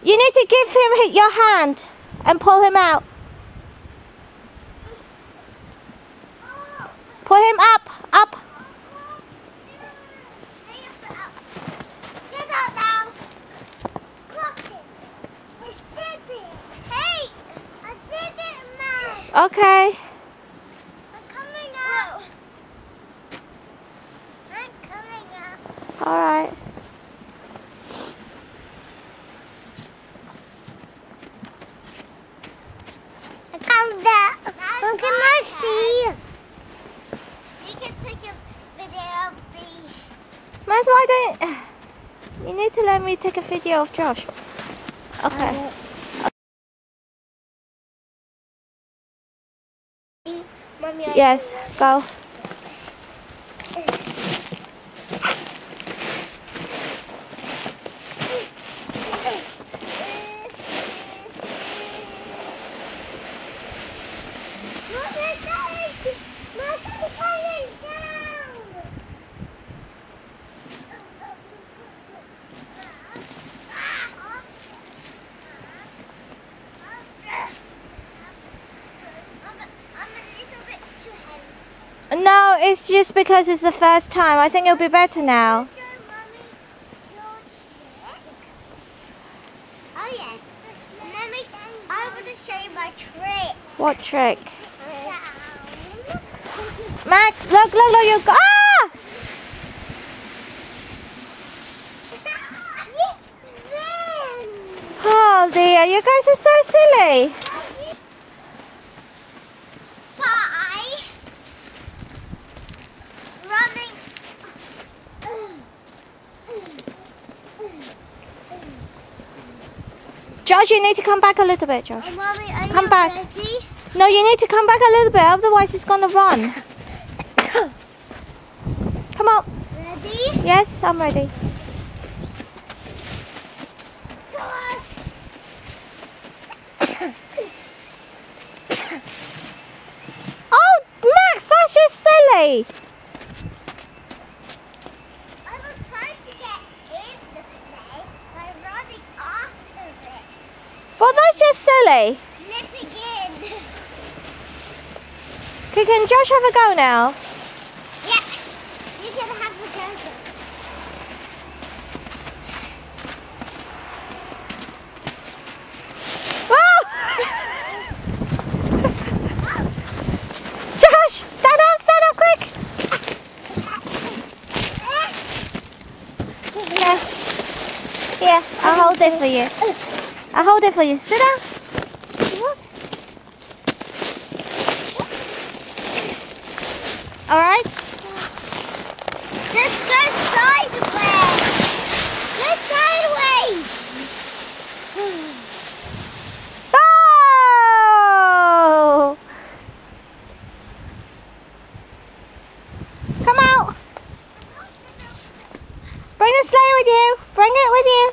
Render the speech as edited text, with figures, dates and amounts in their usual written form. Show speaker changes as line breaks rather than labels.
You need to give him your hand and pull him out. Pull him up, up.
Get out now. Hey, I did it, Mom.
Okay.
I'm coming out. I'm coming out.
All right.
Come down. Look at Mercy. You can take a video of me.
Maz, why don't you need to let me take a video of Josh? Okay.
Mommy,
Yes, go. No, it's just because it's the first time. I think it'll be better now.
Oh yes. I'm going to show you my trick.
What trick? Max, look, you go. Ah! Oh dear, you guys are so silly.
Running.
Josh, you need to come back a little bit, Josh.
Mommy, are
Come
you
back.
ready?
No, you need to come back a little bit, otherwise it's gonna run. Come on.
Ready?
Yes, I'm ready.
Go on.
Oh, Max, that's just silly.
I was trying to get in the sleigh by running after it.
Well, that's just silly.
Slipping in.
Okay, can Josh have a go now?
Yeah. You can have the go.
Whoa! Josh, stand up quick. Here, I'll hold it for you. I'll hold it for you. Sit down. All right.
Just go sideways. Go sideways.
Oh! Come out. Bring the sleigh with you. Bring it with you.